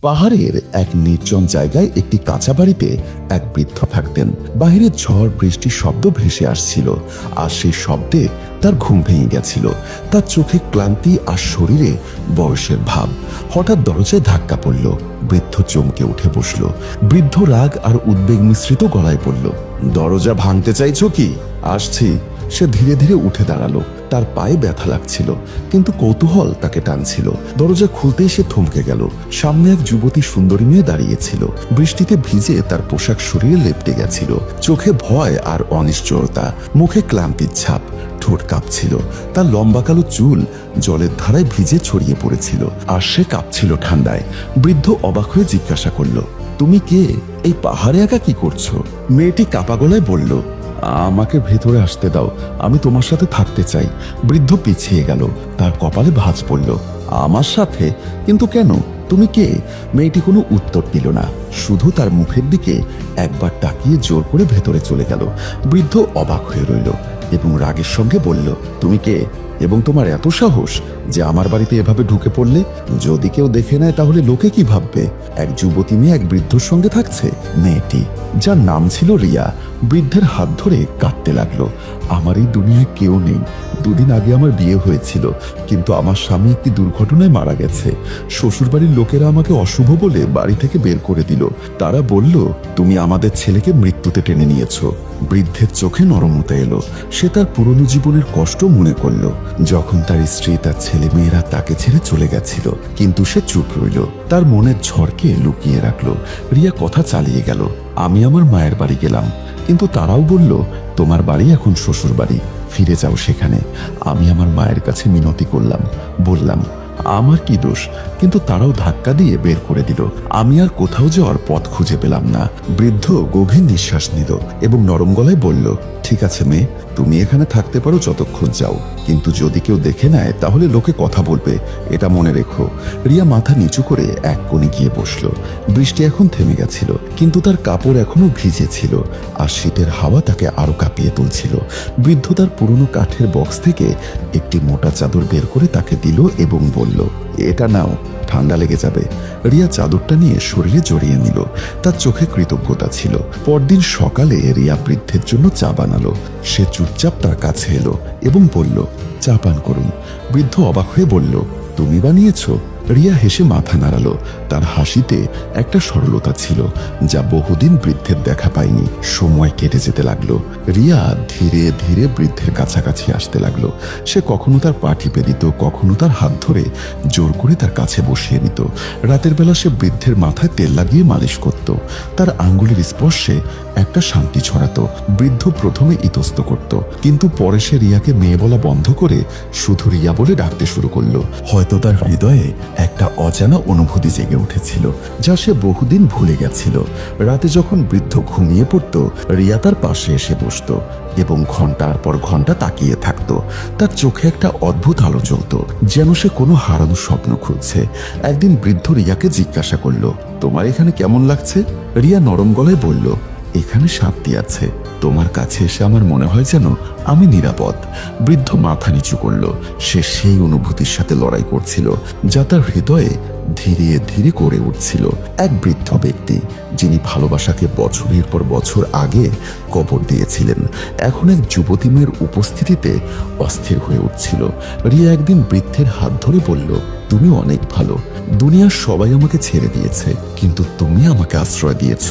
পাহাড়ের এক নির্জন জায়গায় একটি কাঁচা বাড়িতে এক বৃদ্ধ থাকতেন। বাইরে ঝড় বৃষ্টির শব্দ ভেসে আসছিল, আর সেই শব্দে তার ঘুম ভেঙে গেছিল। তার চোখে ক্লান্তি আর শরীরে বয়সের ভাব। হঠাৎ দরজায় ধাক্কা পড়ল। বৃদ্ধ চমকে উঠে বসল। বৃদ্ধ রাগ আর উদ্বেগ মিশ্রিত গলায় বলল, দরজা ভাঙতে চাইছো কি? আসছি। সে ধীরে ধীরে উঠে দাঁড়ালো। তার পায়ে ব্যথা লাগছিল, কিন্তু কৌতূহল তাকে টানছিল। দরজা খুলতেই সে থমকে গেল। সামনে এক যুবতী সুন্দরী মেয়ে দাঁড়িয়েছিল। বৃষ্টিতে ভিজে তার পোশাক শরীরে লেপ্টে গেছিল। চোখে ভয় আর অনিশ্চয়তা, মুখে ক্লান্তির ছাপ, ঠোঁট কাঁপছিল। তার লম্বা কালো চুল জলের ধারায় ভিজে ছড়িয়ে পড়েছিল, আর সে কাঁপছিল ঠান্ডায়। বৃদ্ধ অবাক হয়ে জিজ্ঞাসা করল, তুমি কে? এই পাহাড়ে একা কি করছো? মেয়েটি কাঁপা গলায় বলল, আমাকে ভেতরে আসতে দাও, আমি তোমার সাথে থাকতে চাই। বৃদ্ধ পিছিয়ে গেল। তার কপালে ভাঁজ পড়ল। আমার সাথে? কিন্তু কেন? তুমি কে? মেয়েটি কোনো উত্তর দিল না, শুধু তার মুখের দিকে একবার তাকিয়ে জোর করে ভেতরে চলে গেল। বৃদ্ধ অবাক হয়ে রইল এবং রাগের সঙ্গে বলল, তুমি কে এবং তোমার এত সাহস যে আমার বাড়িতে এভাবে ঢুকে পড়লে? যদি কেউ দেখে নেয় তাহলে লোকে কি ভাববে? এক যুবতী মেয়ে এক বৃদ্ধর সঙ্গে থাকছে। মেয়েটি, যার নাম ছিল রিয়া, বৃদ্ধের হাত ধরে কাঁদতে লাগলো। আমার এই দুনিয়ায় কেউ নেই। দুদিন আগে আমার বিয়ে হয়েছিল, কিন্তু আমার স্বামী একটি দুর্ঘটনায় মারা গেছে। শ্বশুরবাড়ির লোকেরা আমাকে অশুভ বলে বাড়ি থেকে বের করে দিল। তারা বলল, তুমি আমাদের ছেলেকে মৃত্যুতে টেনে নিয়েছো। বৃদ্ধের চোখে নরমতা এলো। সে তার পুরনো জীবনের কষ্ট মনে করল, যখন তার স্ত্রী, তার ছেলে মেয়েরা তাকে ছেড়ে চলে গেছিল। কিন্তু সে চুপ রইল, তার মনের ঝড়কে লুকিয়ে রাখলো। রিয়া কথা চালিয়ে গেল, আমি আমার মায়ের বাড়ি গেলাম, কিন্তু তারাও বলল, তোমার বাড়ি এখন শ্বশুর বাড়ি, ফিরে যাও সেখানে। আমি আমার মায়ের কাছে মিনতি করলাম, বললাম আমার কি দোষ, কিন্তু তারাও ধাক্কা দিয়ে বের করে দিল। আমি আর কোথাও যাওয়ার পথ খুঁজে পেলাম না। বৃদ্ধ গভীর নিঃশ্বাস নিল এবং নরম গলায় বলল, ঠিক আছে মেয়ে, তুমি এখানে থাকতে পারো যতক্ষণ চাও, কিন্তু যদি কেউ দেখে নেয় তাহলে লোকে কথা বলবে, এটা মনে রেখো। রিয়া মাথা নিচু করে এক কোণে গিয়ে বসল। বৃষ্টি এখন থেমে গেছিল, কিন্তু তার কাপড় এখনো ভিজে ছিল, আর শীতের হাওয়া তাকে আরো কাঁপিয়ে তুলছিল। বৃদ্ধ তার পুরনো কাঠের বক্স থেকে একটি মোটা চাদর বের করে তাকে দিল এবং বলল, এটা নাও, ঠান্ডা লেগে যাবে। রিয়া চাদরটা নিয়ে শরীরে জড়িয়ে নিল। তার চোখে কৃতজ্ঞতা ছিল। পরদিন সকালে রিয়া বৃদ্ধের জন্য চা বানালো। সে চুপচাপ তার কাছে এলো এবং বলল, চা পান করুন। বৃদ্ধ অবাক হয়ে বলল, তুমি বানিয়েছো? রিয়া হেসে মাথা নাড়ালো। তার হাসিতে একটা সরলতা ছিল, যা বহুদিন বৃদ্ধের দেখা পায়নি। সময় কেটে যেতে লাগলো। রিয়া ধীরে ধীরে বৃদ্ধের কাছাকাছি আসতে লাগলো। সে কখনো তার পা টিপে দিত, কখনো তার হাত ধরে জোর করে তার কাছে বসিয়ে নিত। রাতের বেলা সে বৃদ্ধের মাথায় তেল লাগিয়ে মালিশ করত। তার আঙ্গুলের স্পর্শে একটা শান্তি ছড়াতো। বৃদ্ধ প্রথমে ইতস্ত করত, কিন্তু পরে সে রিয়াকে মেয়ে বলা বন্ধ করে শুধু রিয়া বলে ডাকতে শুরু করলো। হয়তো তার হৃদয়ে একটা অজানা অনুভূতি জেগে উঠেছিল, যা সে বহুদিন ভুলে গেছিল। রাতে যখন বৃদ্ধ ঘুমিয়ে পড়ত, রিয়া তার পাশে এসে বসত এবং ঘন্টার পর ঘন্টা তাকিয়ে থাকত। তার চোখে একটা অদ্ভুত আলো জ্বলত, যেন সে কোনো হারানো স্বপ্ন খুঁজছে। একদিন বৃদ্ধ রিয়াকে জিজ্ঞাসা করল, তোমার এখানে কেমন লাগছে? রিয়া নরম গলায় বলল, এখানে শান্তি আছে। তোমার কাছে এসে আমার মনে হয় যেন আমি নিরাপদ। বৃদ্ধ মাথা নিচু করল। সে সেই অনুভূতির সাথে লড়াই করছিল, যা তার হৃদয়ে ধীরে ধীরে গড়ে উঠছিল। এক বৃদ্ধ ব্যক্তি, যিনি ভালোবাসাকে বছরের পর বছর আগে কবর দিয়েছিলেন, এখন এক যুবতী মেয়ের উপস্থিতিতে অস্থির হয়ে উঠছিল। রিয়া একদিন বৃদ্ধের হাত ধরে বলল, তুমি অনেক ভালো। দুনিয়ার সবাই আমাকে ছেড়ে দিয়েছে, কিন্তু তুমি আমাকে আশ্রয় দিয়েছ।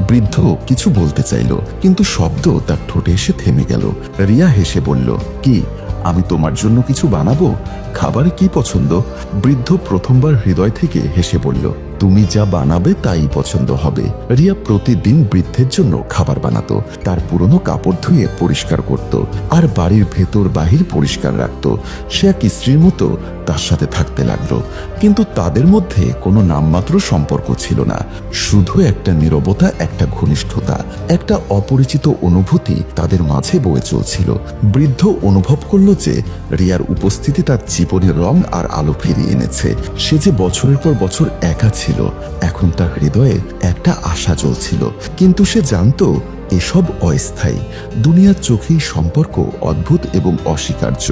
বৃদ্ধ কিছু বলতে চাইল, কিন্তু শব্দ তার ঠোঁটে এসে থেমে গেল। রিয়া হেসে বলল, কি, আমি তোমার জন্য কিছু বানাবো? খাবারে কি পছন্দ? বৃদ্ধ প্রথমবার হৃদয় থেকে হেসে বলল, তুমি যা বানাবে তাই পছন্দ হবে। রিয়া প্রতিদিন বৃদ্ধের জন্য খাবার বানাতো। তার পুরনো কাপড় ধুয়ে পরিষ্কার করত, আর বাড়ির ভেতর বাহির পরিষ্কার রাখত। সে এক স্ত্রীর মতো তার সাথে থাকতে লাগলো, কিন্তু তাদের মধ্যে কোনো নামমাত্র সম্পর্ক ছিল না। শুধু একটা নীরবতা, একটা ঘনিষ্ঠতা, একটা অপরিচিত অনুভূতি তাদের মাঝে বয়ে চলছিল। বৃদ্ধ অনুভব করলো যে রিয়ার উপস্থিতি তার জীবনের রং আর আলো ফিরিয়ে এনেছে। সে যে বছরের পর বছর একা ছিল, এখন তার হৃদয়ে একটা আশা জ্বলছিল। কিন্তু সে জানতো এসব অস্থায়ী, দুনিয়ার চোখেই সম্পর্ক অদ্ভুত এবং অস্বীকার্য।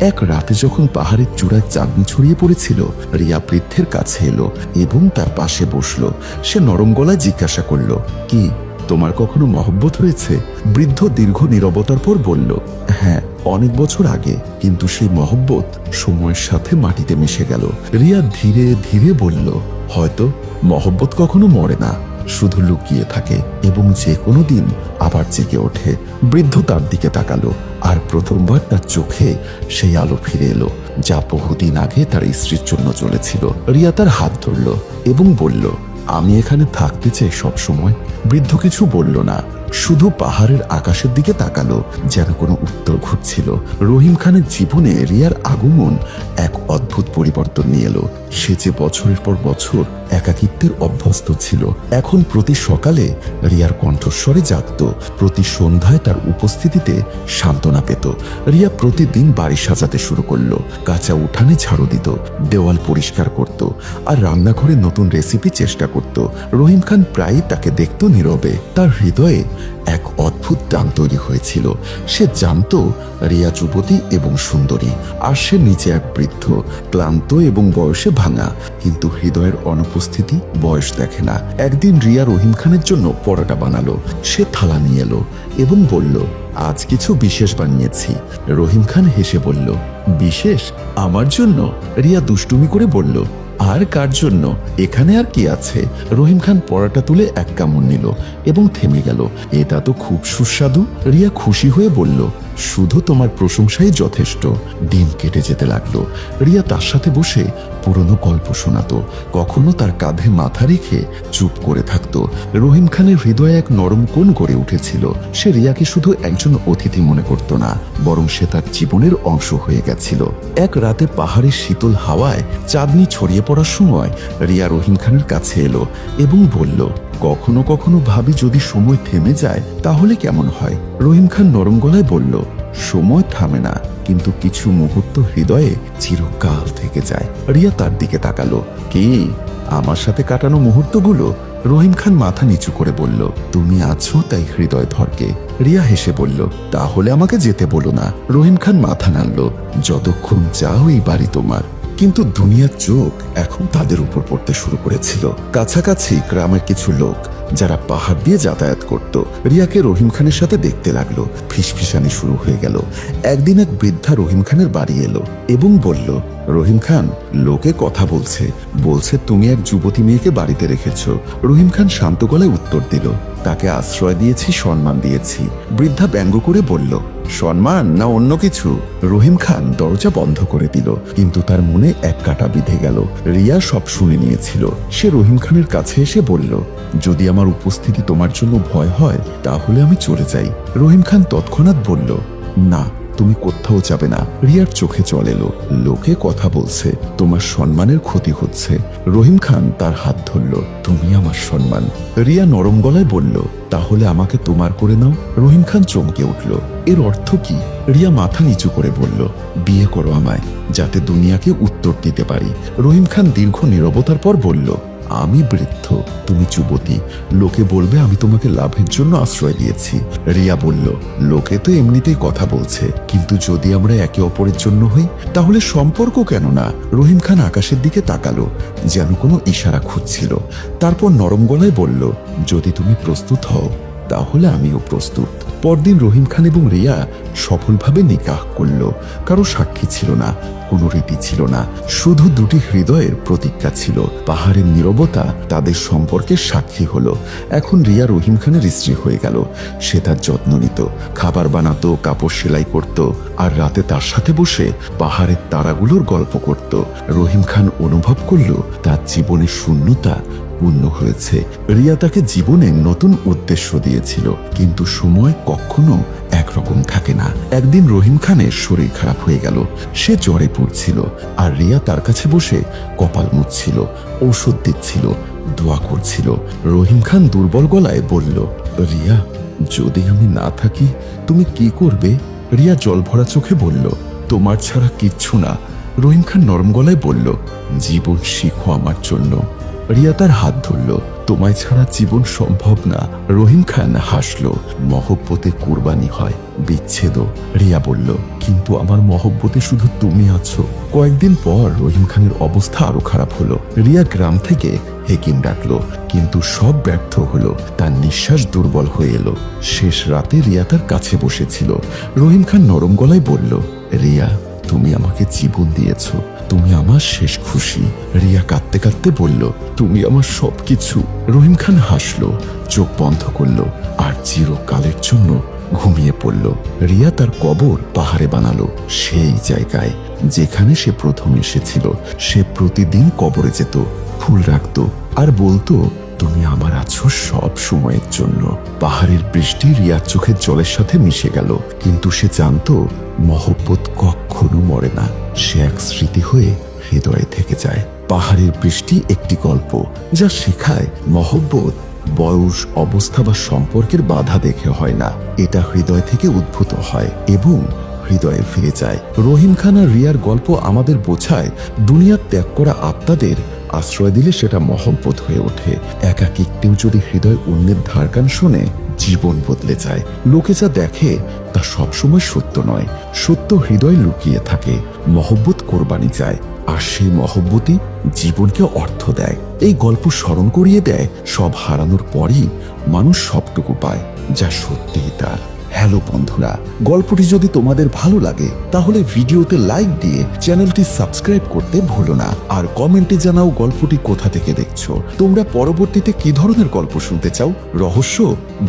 এক রাতে যখন পাহাড়ের চূড়ায় চাঁদনি ছড়িয়ে পড়েছিল, রিয়া বৃদ্ধের কাছে এলো এবং তার পাশে বসলো। সে নরম গলায় জিজ্ঞাসা করল, কি তোমার কখনো মহব্বত হয়েছে? বৃদ্ধ দীর্ঘ নীরবতার পর বলল, হ্যাঁ, অনেক বছর আগে, কিন্তু সেই মহব্বত সময়ের সাথে মাটিতে মিশে গেল। রিয়া ধীরে ধীরে বলল, হয়তো মহব্বত কখনো মরে না, শুধু লুকিয়ে থাকে এবং যে কোনো দিন আবার জেগে ওঠে। বৃদ্ধ তার দিকে তাকালো, আর প্রথমবার তার চোখে সেই আলো ফিরে এলো যা বহুদিন আগে তার স্ত্রীর জন্য চলেছিল। রিয়া তার হাত ধরল এবং বলল, আমি এখানে থাকতে চাই সব সময়। বৃদ্ধ কিছু বলল না, শুধু পাহাড়ের আকাশের দিকে তাকালো, যেন কোনো উত্তর ঘুরছিল। রহিম খানের জীবনে রিয়ার আগমন এক অদ্ভুত পরিবর্তন নিয়ে এলো। সে যে বছরের পর বছর একাকিত্বের অভ্যস্ত ছিল, এখন প্রতি সকালে রিয়ার কণ্ঠস্বরে জাগত, প্রতি সন্ধ্যায় তার উপস্থিতিতে সান্ত্বনা পেত। রিয়া প্রতিদিন বাড়ি সাজাতে শুরু করলো, কাঁচা উঠানে ঝাড়ু দিত, দেওয়াল পরিষ্কার করত, আর রান্নাঘরে নতুন রেসিপি চেষ্টা করত। রহিম খান প্রায়ই তাকে দেখত নীরবে। তার হৃদয়ে এক অদ্ভুত টান তৈরি হয়েছিল। সে জানত রিয়া যুবতী এবং সুন্দরী, আর সে নিচে এক বৃদ্ধ, ক্লান্ত এবং বয়সে ভাঙা, কিন্তু হৃদয়ের অনুপস্থিতি বয়স দেখে না। একদিন রিয়া রহিম খানের জন্য পরোটা বানালো। সে থালা নিয়ে এলো এবং বলল, আজ কিছু বিশেষ বানিয়েছি। রহিম খান হেসে বলল, বিশেষ? আমার জন্য? রিয়া দুষ্টুমি করে বলল, আর কার জন্য? এখানে আর কি আছে? রহিম খান পরোটা তুলে এক কামড় নিল এবং থেমে গেল। এটা তো খুব সুস্বাদু। রিয়া খুশি হয়ে বলল, শুধু তোমার প্রশংসাই যথেষ্ট। দিন কেটে যেতে লাগলো। রিয়া তার সাথে বসে পুরনো গল্প শোনাতো, কখনো তার কাঁধে মাথা রেখে চুপ করে থাকতো। রহিম খানের হৃদয়ে এক নরম কোণ গড়ে উঠেছিল। সে রিয়াকে শুধু একজন অতিথি মনে করত না, বরং সে তার জীবনের অংশ হয়ে গেছিল। এক রাতে পাহাড়ের শীতল হাওয়ায় চাঁদনি ছড়িয়ে পড়ার সময় রিয়া রহিম খানের কাছে এলো এবং বলল, কখনো কখনো ভাবি যদি সময় থেমে যায় তাহলে কেমন হয়? রহিম খান নরম গলায় বলল, সময় থামে না, কিন্তু কিছু মুহূর্ত হৃদয়ে চিরকাল থেকে যায়। রিয়া তার দিকে তাকালো, কি আমার সাথে কাটানো মুহূর্তগুলো? রহিম খান মাথা নিচু করে বলল, তুমি আছো তাই হৃদয় ধরকে। রিয়া হেসে বলল, তাহলে আমাকে যেতে বলো না। রহিম খান মাথা নাড়ল, যতক্ষণ চাও এই বাড়ি তোমার। কিন্তু দুনিয়ার চোখ এখন তাদের উপর পড়তে শুরু করেছিল। কাছাকাছি গ্রামের কিছু লোক যারা পাহাড় দিয়ে যাতায়াত করত রিয়াকে রহিম খানের সাথে দেখতে লাগলো। ফিসফিসানি শুরু হয়ে গেল। একদিন এক বৃদ্ধা রহিম খানের বাড়ি এলো এবং বলল, রহিম খান, লোকে কথা বলছে তুমি এক যুবতী মেয়েকে বাড়িতে রেখেছো। রহিম খান শান্ত গলায় উত্তর দিল, তাকে আশ্রয় দিয়েছি, সম্মান দিয়েছি। বৃদ্ধা ব্যঙ্গ করে বলল, সম্মান না অন্য কিছু? রহিম খান দরজা বন্ধ করে দিল, কিন্তু তার মনে এক কাঁটা বিঁধে গেল। রিয়া সব শুনে নিয়েছিল। সে রহিম খানের কাছে এসে বলল, যদি আমার উপস্থিতি তোমার জন্য ভয় হয় তাহলে আমি চলে যাই। রহিম খান তৎক্ষণাৎ বলল, না, তুমি কোথাও যাবে না। রিয়ার চোখে জল এলো। লোকে কথা বলছে, তোমার সম্মানের ক্ষতি হচ্ছে। রহিম খান তার হাত ধরল, তুমি আমার সম্মান। রিয়া নরম গলায় বলল, তাহলে আমাকে তোমার করে নাও। রহিম খান চমকে উঠল, এর অর্থ কি? রিয়া মাথা নিচু করে বলল, বিয়ে করো আমায়, যাতে দুনিয়াকে উত্তর দিতে পারি। রহিম খান দীর্ঘ নীরবতার পর বলল, আমি বৃদ্ধ, তুমি যুবতী, লোকে বলবে আমি তোমাকে লাভের জন্য আশ্রয় দিয়েছি। রিয়া বলল, লোকে তো এমনিতেই কথা বলছে, কিন্তু যদি আমরা একে অপরের জন্য হই তাহলে সম্পর্ক কেন না? রহিম খান আকাশের দিকে তাকালো, যেন কোনো ইশারা খুঁজছিল। তারপর নরম গলায় বলল, যদি তুমি প্রস্তুত হও তাহলে আমিও প্রস্তুত। পরদিন রহিম খান এবং রিয়া সফলভাবে নিকাহ করল। কারো সাক্ষী ছিল না, কোনো রীতি ছিল না, শুধু দুটি হৃদয়ের প্রতিজ্ঞা ছিল। পাহাড়ের নীরবতা তাদের সম্পর্কের সাক্ষী হলো। এখন রিয়া রহিম খানের স্ত্রী হয়ে গেল। সে তার যত্ন নিত, খাবার বানাতো, কাপড় সেলাই করত, আর রাতে তার সাথে বসে পাহাড়ের তারাগুলোর গল্প করত। রহিম খান অনুভব করল তার জীবনের শূন্যতা পূর্ণ হয়েছে। রিয়া তাকে জীবনে নতুন উদ্দেশ্য দিয়েছিল, কিন্তু সময় কখনো একরকম থাকে না। একদিন রহিম খানের শরীর খারাপ হয়ে গেল। সে জ্বরে পড়ছিল, আর রিয়া তার কাছে বসে কপাল মুছছিল, ঔষধ দিচ্ছিল, দোয়া করছিল। রহিম খান দুর্বল গলায় বলল, রিয়া, যদি আমি না থাকি তুমি কি করবে? রিয়া জল ভরা চোখে বলল, তোমার ছাড়া কিচ্ছু না। রহিম খান নরম গলায় বলল, জীবন শিখো আমার জন্য। রিয়া তার হাত ধরল, তোমায় ছাড়া জীবন সম্ভব না। রহিম খান হাসল। মহব্বতে কুরবানি হয়, বিচ্ছেদও। রিয়া বলল, কিন্তু আমার মহব্বতে শুধু তুমি আছো। কয়েকদিন পর রহিম খানের অবস্থা আরো খারাপ হলো। রিয়া গ্রাম থেকে হেকিম ডাকলো, কিন্তু সব ব্যর্থ হলো। তার নিঃশ্বাস দুর্বল হয়ে এলো। শেষ রাতে রিয়া তার কাছে বসেছিল। রহিম খান নরম গলায় বলল, রিয়া, তুমি আমাকে জীবন দিয়েছ, তুমি আমার শেষ খুশি। রিয়া কাঁদতে কাঁদতে বলল, তুমি আমার সবকিছু। রহিম খান হাসলো, চোখ বন্ধ করলো আর চিরকালের জন্য ঘুমিয়ে পড়ল। রিয়া তার কবর পাহাড়ে বানালো, সেই জায়গায় যেখানে সে প্রথম এসেছিল। সে প্রতিদিন কবরে যেত, ফুল রাখতো আর বলতো, তুমি আমার আছো সব সময়ের জন্য। পাহাড়ের বৃষ্টি রিয়ার চোখের জলের সাথে মিশে গেল, কিন্তু সে জানতো মহব্বত কখনো মরে না। সে এক স্মৃতি হয়ে হৃদয়ে থেকে যায়। পাহাড়ের বৃষ্টি একটি গল্প যা শেখায় মহব্বত বয়স, অবস্থা বা সম্পর্কের বাধা দেখে হয় না। এটা হৃদয় থেকে উদ্ভূত হয় এবং হৃদয়ে ফিরে যায়। রহিম খান আর রিয়ার গল্প আমাদের বোঝায়, দুনিয়া ত্যাগ করা আত্মাদের আশ্রয় দিলে সেটা মহব্বত হয়ে ওঠে। একাকিত্বেও যদি হৃদয় অন্যের ধারকান শোনে, জীবন বদলে যায়। লোকে যা দেখে তা সবসময় সত্য নয়, সত্য হৃদয় লুকিয়ে থাকে। মহব্বত কোরবানি যায়, আর সেই মহব্বতই জীবনকে অর্থ দেয়। এই গল্প স্মরণ করিয়ে দেয়, সব হারানোর পরই মানুষ সবটুকু পায় যা সত্যিই তার। হ্যালো বন্ধুরা, গল্পটি যদি তোমাদের ভালো লাগে তাহলে ভিডিওতে লাইক দিয়ে চ্যানেলটি সাবস্ক্রাইব করতে ভুলো না। আর কমেন্টে জানাও গল্পটি কোথা থেকে দেখছো। তোমরা পরবর্তীতে কি ধরনের গল্প শুনতে চাও? রহস্য,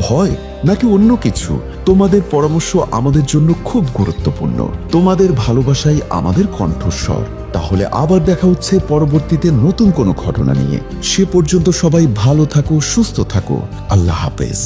ভয় নাকি অন্য কিছু? তোমাদের পরামর্শ আমাদের জন্য খুব গুরুত্বপূর্ণ। তোমাদের ভালোবাসাই আমাদের কণ্ঠস্বর। তাহলে আবার দেখা হচ্ছে পরবর্তীতে নতুন কোনো ঘটনা নিয়ে। সে পর্যন্ত সবাই ভালো থাকো, সুস্থ থাকো। আল্লাহ হাফেজ।